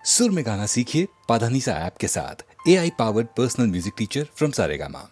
सुर में गाना सीखिए पाधानीसा ऐप के साथ। AI powered personal music teacher from Saregama.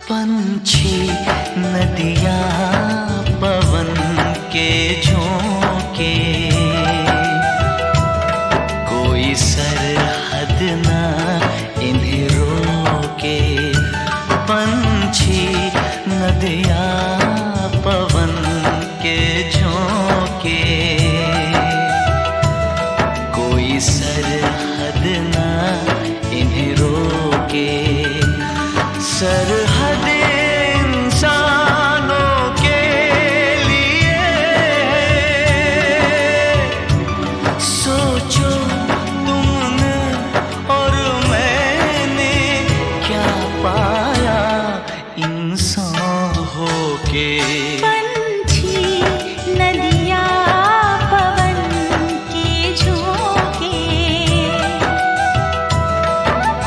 पंछी नदियाँ पवन के झोंके, कोई सरहद ना इन्हें रोके। पंछी नदियाँ पवन के झोंके, कोई सरहद ना इन्हें रोके। सरहद इंसानों के लिए, सोचो तुमने और मैंने क्या पाया इंसान होके। पंछी नदियाँ पवन के झोंके,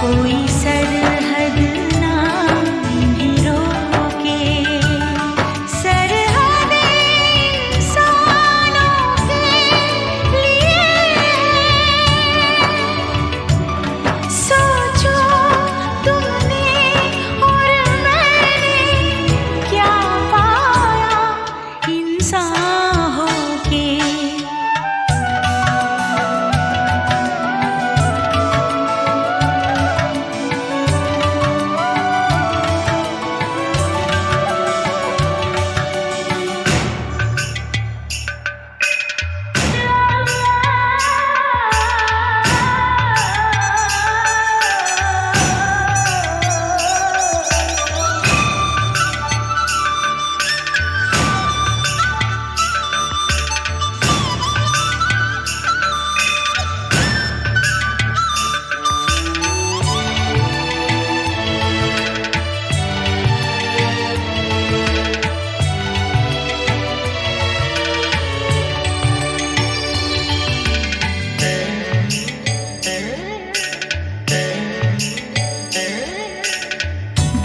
कोई सरहद ना इन्हें रोके। सरहद इंसानों के लिए, सोचो तुमने और मैंने क्या पाया इंसान होके।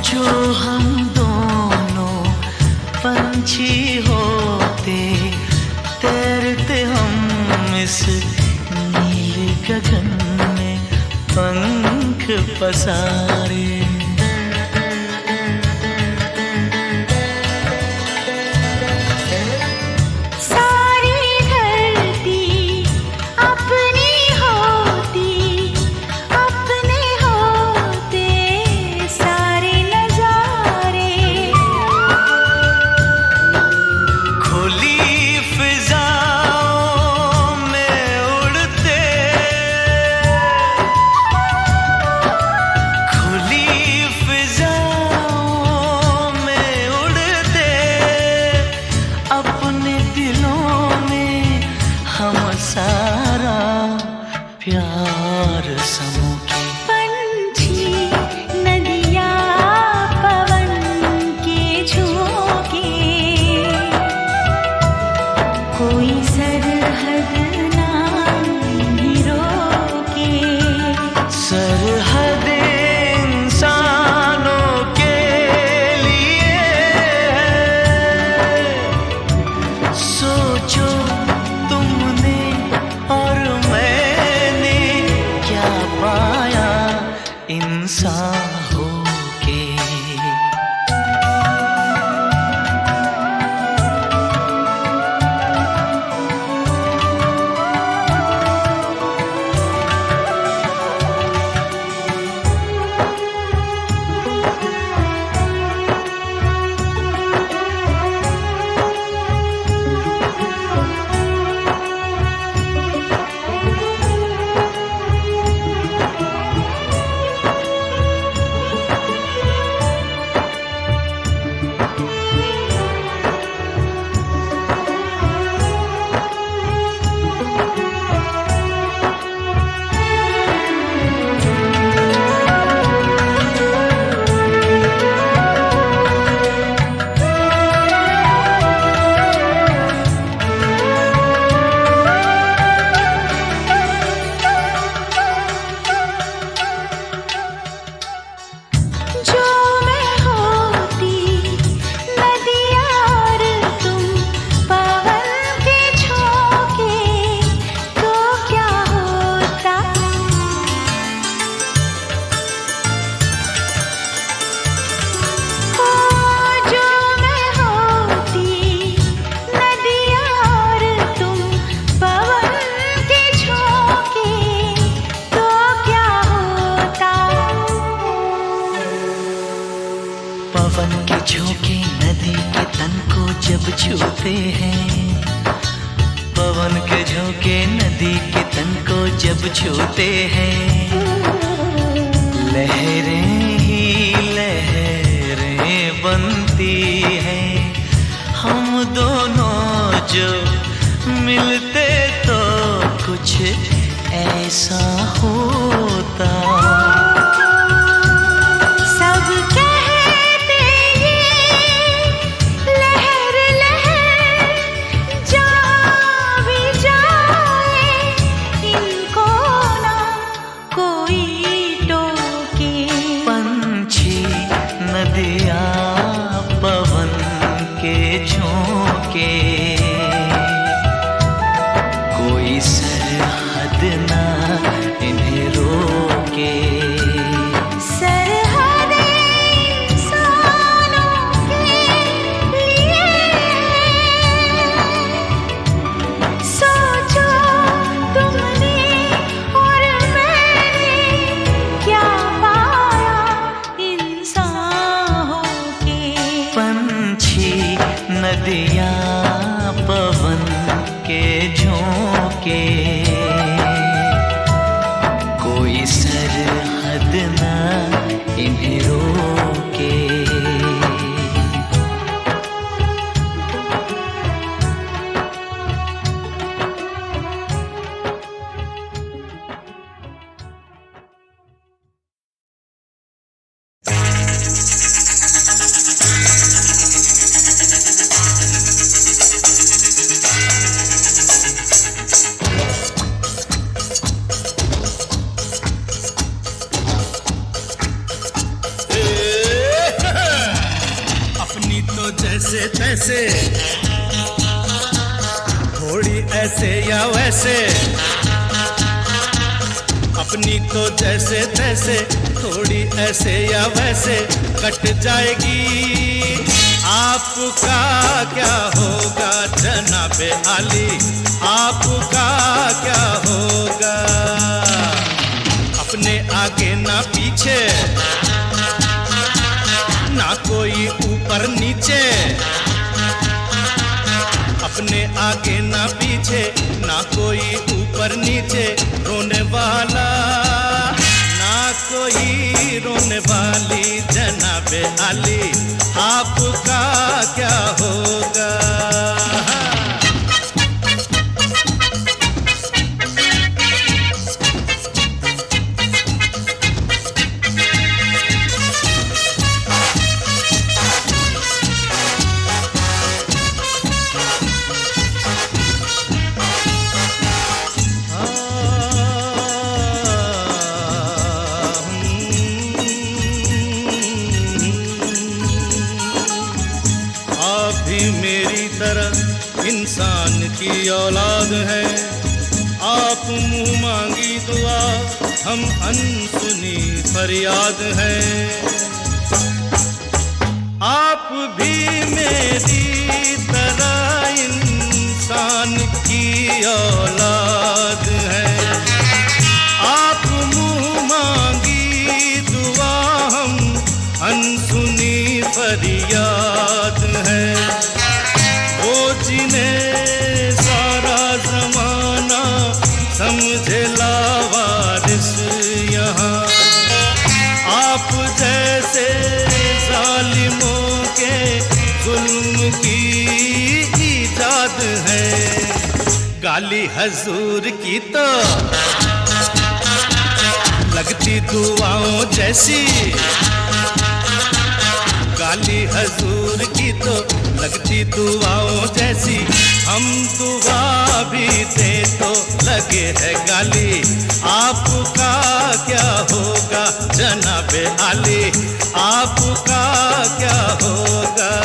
जो हम दोनों पंछी होते, तैरते हम इस नीले गगन में पंख पसारे। सारी धरती अपनी होती, अपने होते सारे नजारे। खुली फिजाओं में उड़ते, खुली इंसान होके। पवन के झोंके नदी के तन को जब छूते हैं, पवन के झोंके नदी के तन को जब छूते हैं, लहरें ही लहरें बनती हैं। हम दोनों जो मिलते तो कुछ ऐसा होता। पवन के झोंके कोई सरहद ना इन्हें रोके। सरहद इंसानों के लिए सोचो तुमने और मैंने क्या पाया इंसान। पंछी नदियाँ पवन के झोंके कोई सरहद ना इन्हें रोके। जैसे तैसे थोड़ी ऐसे या वैसे, अपनी तो जैसे तैसे थोड़ी ऐसे या वैसे कट जाएगी। आपका क्या होगा जनाबे आली, आपका क्या होगा। अपने आगे ना पीछे ना कोई ऊपर नीचे, अपने आगे ना पीछे ना कोई ऊपर नीचे। रोने वाला ना कोई रोने वाली जनाबे आली, आपका क्या होगा। मेरी तरह इंसान की औलाद है, आप मुंह मांगी दुआ हम अनसुनी फरियाद हैं। आप भी मेरी तरह इंसान की औलाद हैं। आप मुँह मांगी दुआ, हम अनसुनी फरियाद हैं। वो जिन्हें सारा जमाना समझे लावारिस यहाँ, आप जैसे जालिमों के जुल्म की ईजाद है। गाली हजूर की तो लगती दुआओं जैसी, गाली हजूर की तो लगती दुआओं जैसी। हम दुआ भी दे तो लगे है गाली। आपका क्या होगा जनाबे आली, आपका क्या होगा।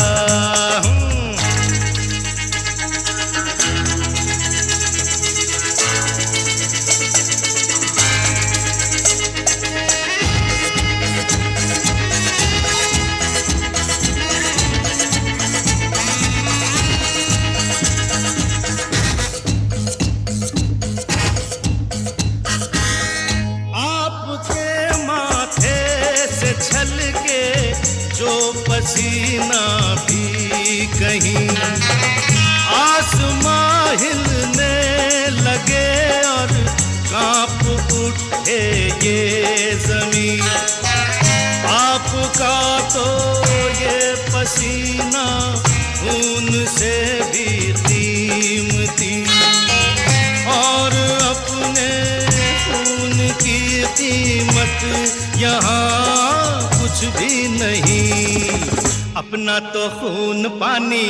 जो पसीना भी कहीं आसमां हिलने लगे और कांप उठे ये जमीन। आपका तो ये पसीना खून से भी कीमती, और अपने खून की कीमत यहाँ कुछ भी नहीं। अपना तो खून पानी,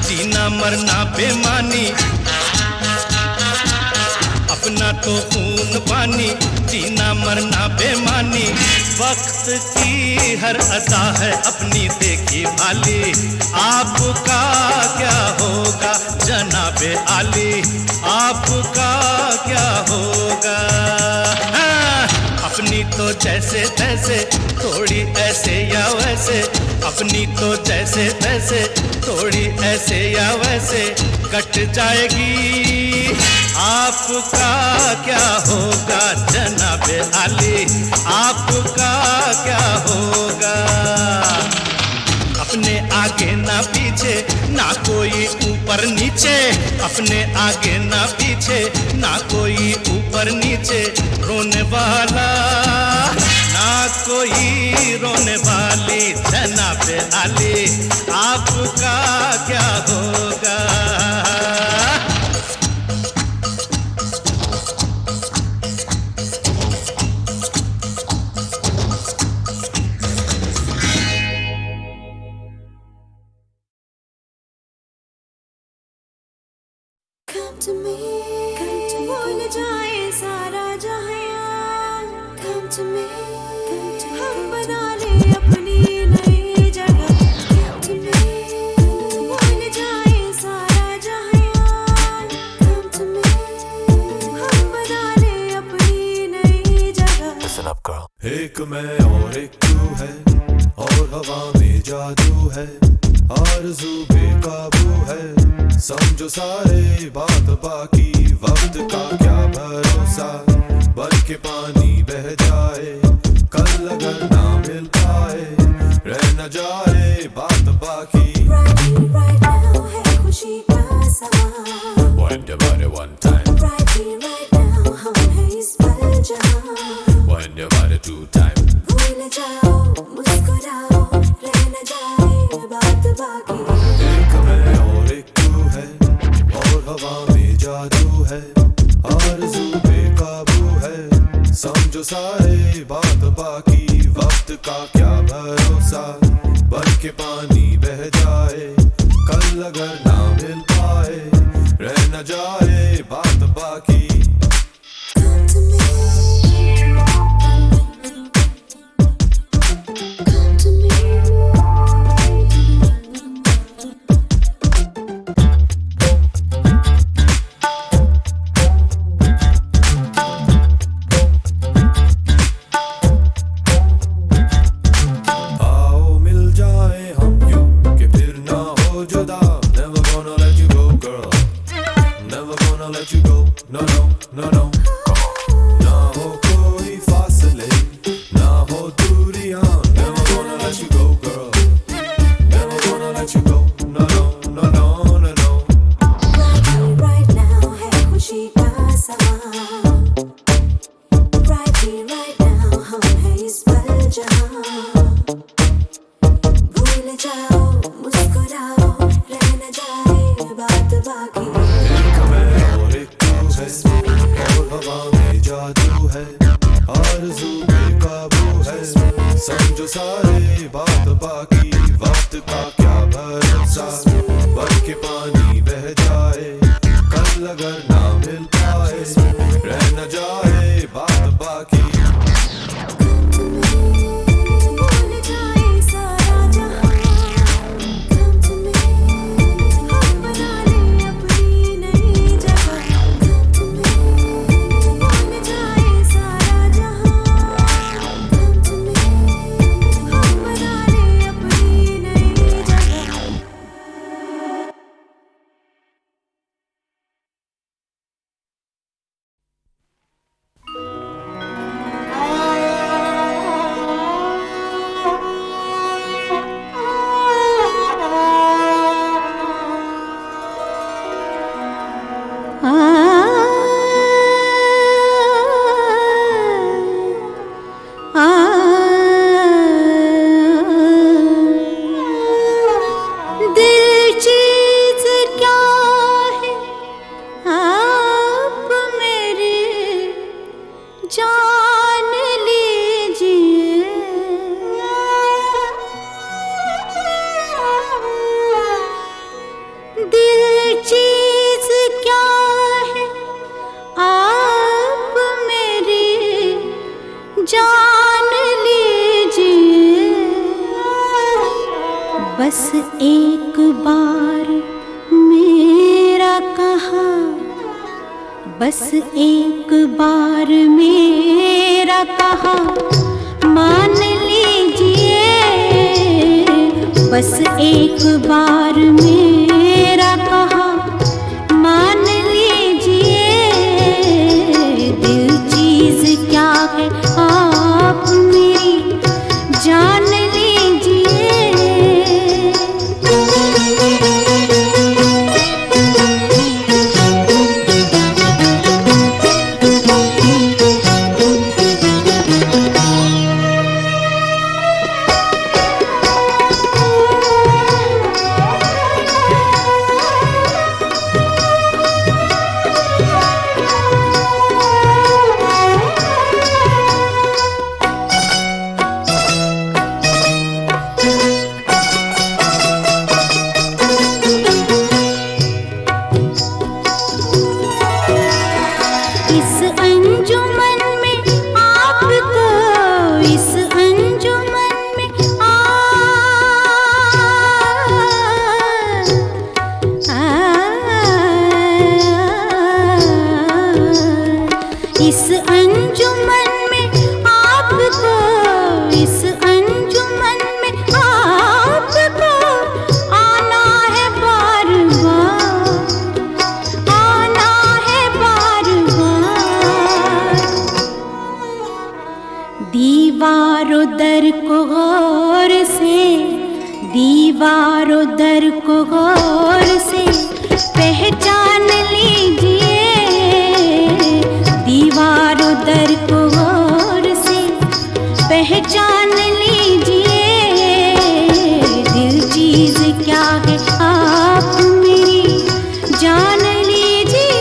जीना मरना बेमानी। अपना तो खून पानी, जीना मरना बेमानी। वक्त की हर अदा है अपनी देखी भाली। आपका क्या होगा जनाबे आली, आपका क्या होगा। अपनी तो जैसे तैसे, थोड़ी ऐसे या वैसे। अपनी तो जैसे तैसे, थोड़ी ऐसे या वैसे कट जाएगी। आपका क्या होगा जनाबे आली, आपका क्या होगा। अपने आगे ना पीछे, ना कोई ऊपर नीचे। अपने आगे ना पीछे, ना कोई ऊपर नीचे। रोने वाला ना कोई रोने वाली जनाबे आली, आपका क्या होगा। Come to me, भूल जाए सारा जहां। Come to me, हम बना ले अपनी नई जगह। Come to me, भूल जाए सारा जहां। Come to me, हम बना ले अपनी नई जगह। Listen up, girl. एक मैं और एक तू है, और हवा में जादू है, आरज़ू बेकाबू है। समझो सारे बात बाकी, वक्त का क्या भरोसा। बन के पानी बह जाए, कल अगर ना मिल पाए, रह न जाए बात बाकी। Right now है खुशी का समा। Wind your body one time, Right now हम हैं इस पल जहां। wind your body two time. भूल जाओ, मुस्कुराओ, रह न जाए बात बाकी। एक मैं और एक तू है, और हवा में जादू है, आरज़ू बेकाबू है। समझो सारे बात बाकी, वक्त का क्या भरोसा। बन के पानी बह जाए, कल अगर ना मिल पाए, रह न जाए बात बाकी। Come to me, come to me। हवा में जादू है, आरज़ू बेकाबू है। समझो सारे बात बाकी, वक्त का क्या भरोसा, बन के पानी बह जाए, कल अगर ना मिल पाए, रह न जाए बात बाकी। भूल जाए सारा जहां, come to me, हम बना ले अपनी नई जगह। Come to me, भूल जाए सारा जहां, come to me, हम बना ले अपनी नई जगह। दिल चीज क्या है आप मेरी जान लीजिए। दिल चीज क्या है आप मेरी जान लीजिए। बस एक बार मेरा कहा, बस एक बार मेरा कहा मान लीजिए। बस एक बार मेरा कहा मान लीजिए। दिल चीज क्या है आप मेरी जान लीजिए। इस अंजुमन में आपको, इस अंजुमन में इस अंजुमन में आपको, इस अंजुमन में आपको आना है बार बार, आना है बार बार। दीवारों दर को गौर से, दीवारों दर को गौर से पहचान लीजिए। दीवारों दर को गौर से पहचान लीजिए। दिल चीज क्या है आप मेरी जान लीजिए।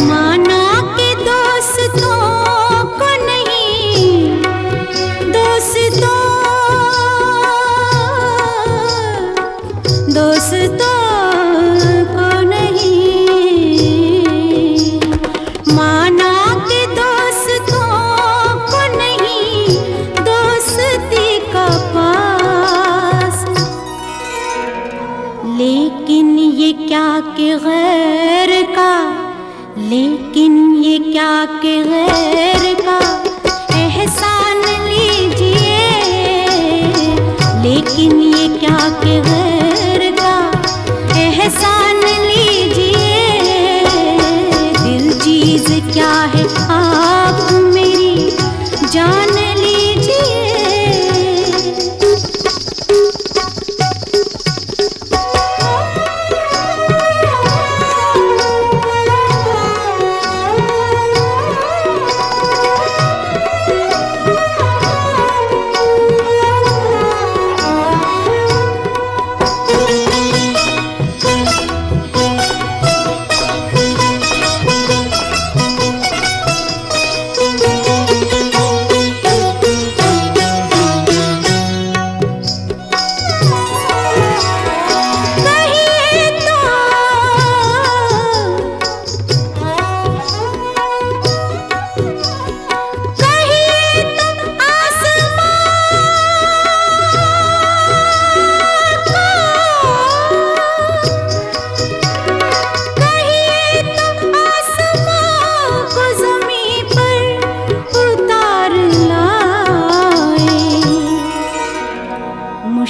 माना के दोस्तों को नहीं, दोस्तों को नहीं। माना के दोस्तों को नहीं, दोस्ती का पास। लेकिन ये क्या कि गैर का, लेकिन ये क्या कि गैर का एहसान लीजिए। लेकिन ये क्या कि गैर का एहसान लीजिए। दिल चीज क्या है आप मेरी जान लीजिए।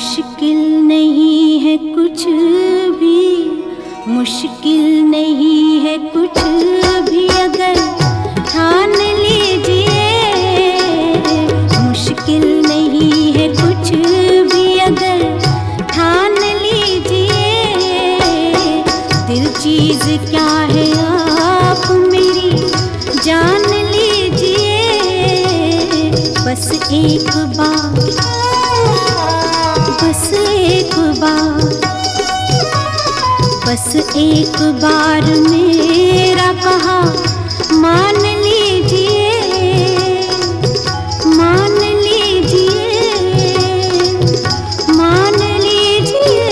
मुश्किल नहीं है कुछ भी, मुश्किल नहीं है कुछ भी अगर ठान लीजिए। मुश्किल नहीं है कुछ भी अगर ठान लीजिए। दिल चीज क्या है आप मेरी जान लीजिए। बस एक बार, बस एक बार, बस एक बार मेरा कहा मान लीजिए, मान लीजिए, मान लीजिए।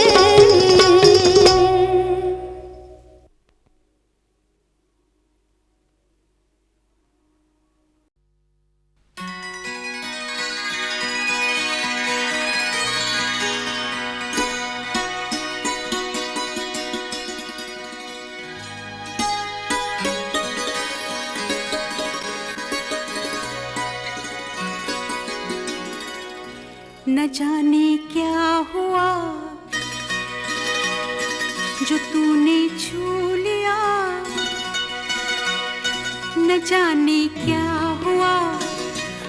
न जाने क्या हुआ जो तूने छू लिया, न जाने क्या हुआ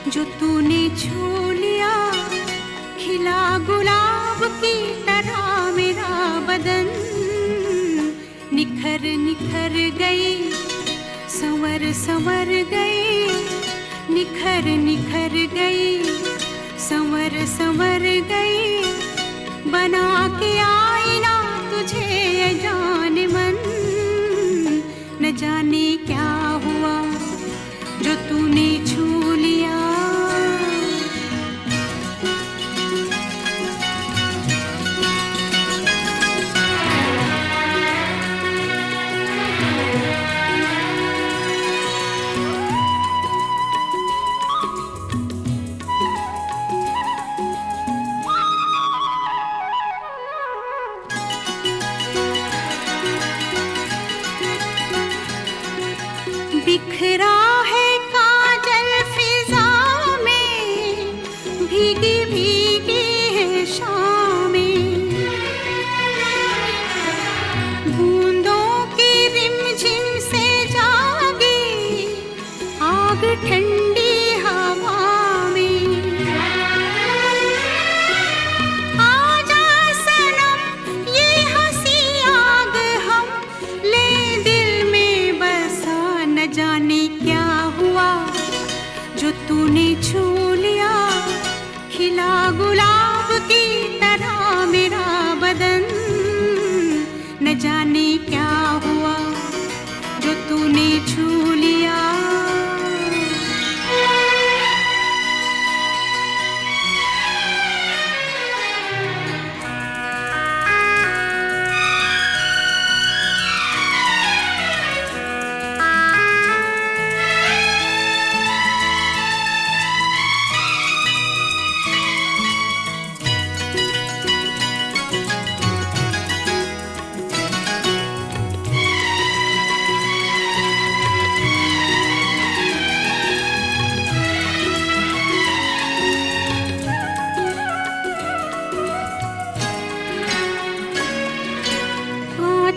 जो तूने छू लिया। खिला गुलाब की तरह मेरा बदन निखर निखर गई, संवर संवर गई, निखर निखर गई, संवर संवर गई। बना के आईना तुझे ये जान मन, न जाने क्या हुआ जो तूने छू लिया। बिखरा है काजल फिजा में, भीगी भीगी है शामें। बूंदों की रिमझिम से जागी आग ठंडी हवा में। आजा सनम ये हंसी आग हम ले दिल में बसा। न जाने क्या हुआ जो तूने छू लिया। खिला गुलाब की तरह मेरा बदन, न जाने क्या हुआ जो तूने छू लिया।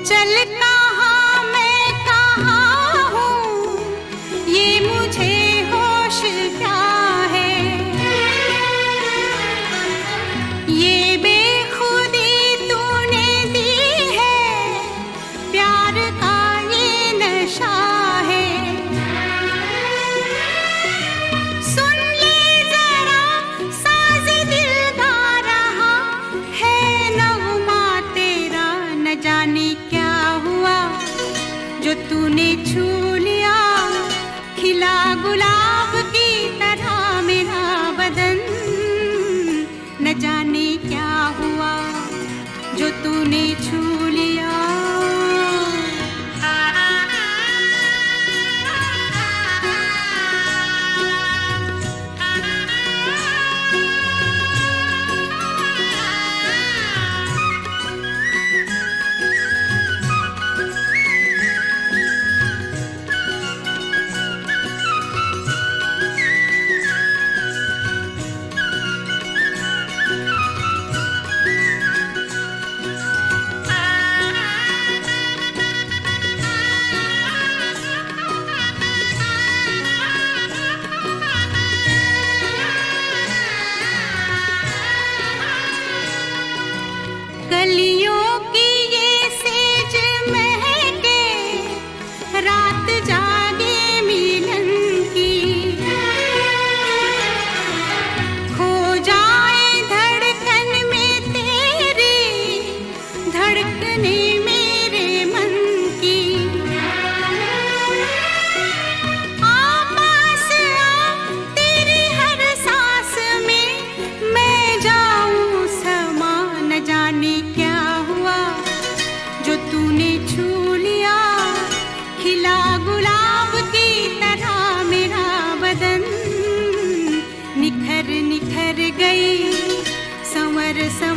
चल कहाँ मैं कहाँ हूँ ये मुझे होश क्या है। ये बेखुदी तूने दी है, प्यार का ये नशा है। सुन ले जरा साज़ दिल गा रहा है नगमा तेरा। न जाने क्या हुआ जो तूने छू लिया। खिला गुलाब की तरह मेरा बदन, न जाने क्या हुआ जो तूने छू लिया।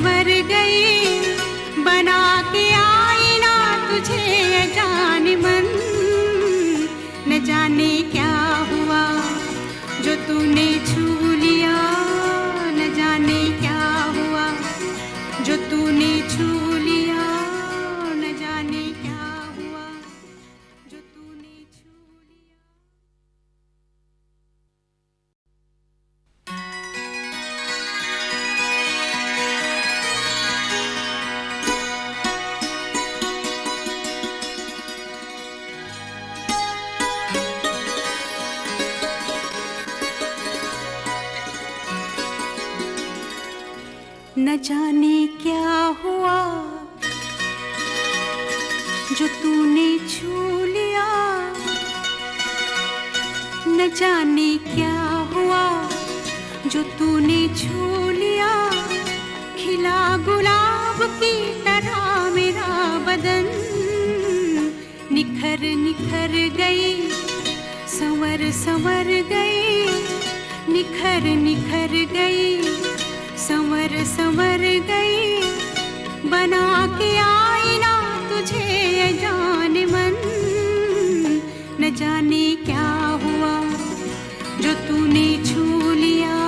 संवर गई, बना के आईना तुझे जाने मन। न जाने क्या हुआ जो तूने छू लिया, न जाने क्या हुआ जो तूने छू लिया, न जाने क्या हुआ जो तूने छू लिया। न जाने क्या हुआ जो तूने छू लिया, न जाने क्या हुआ जो तूने छू लिया। खिला गुलाब की तरह मेरा बदन, निखर निखर गई, संवर संवर गई, निखर निखर गई, संवर संवर गई, बना के आईना तुझे जाने मन। न जाने क्या हुआ जो तूने छू लिया।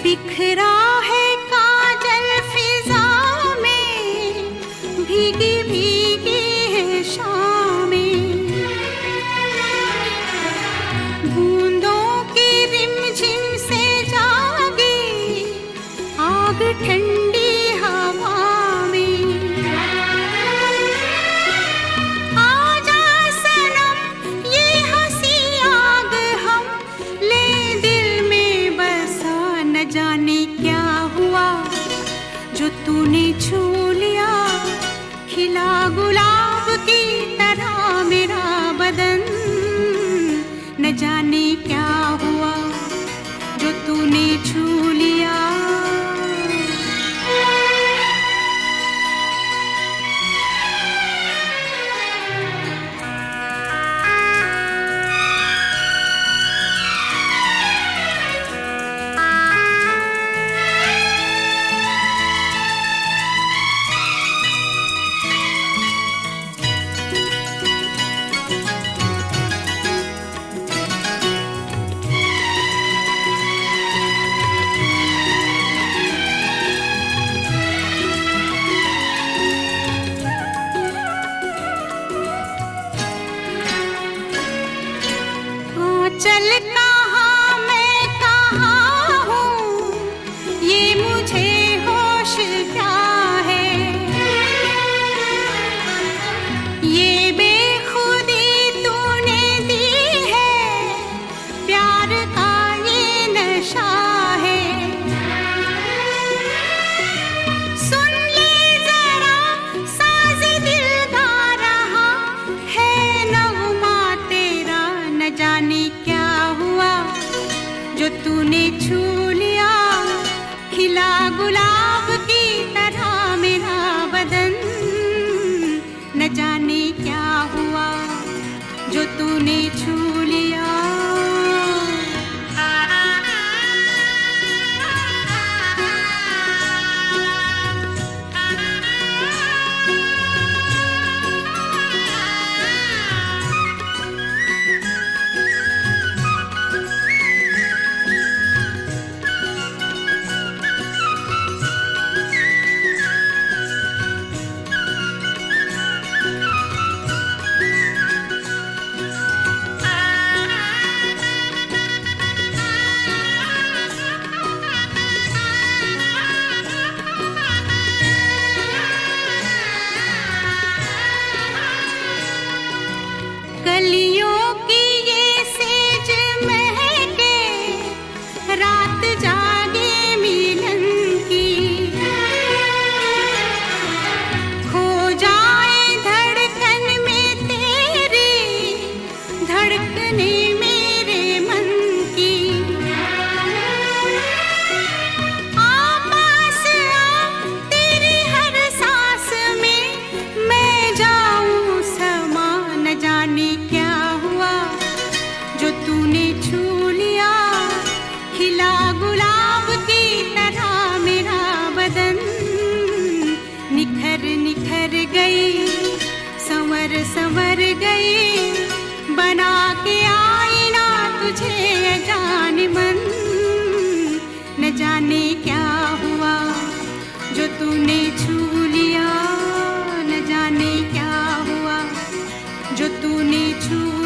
बिखरा है काजल फिजा में, भीगी भीगी है शामें, बूंदों की रिमझिम से जागी आग ठंडी हवा में। आजा सनम ये हंसी आग हम ले दिल में बसा। न जाने क्या हुआ जो तूने छू लिया। खिला गुलाब की तरह मेरा बदन, न जाने क्या हुआ जो तूने छू लिया। चल कहाँ मैं कहाँ हूँ, ये मुझे होश क्या है। ये बेखुदी तूने दी है, प्यार का ये नशा है। सुन ले जरा साज़ दिल गा रहा है नगमा तेरा। न जाने क्या हुआ तूने छू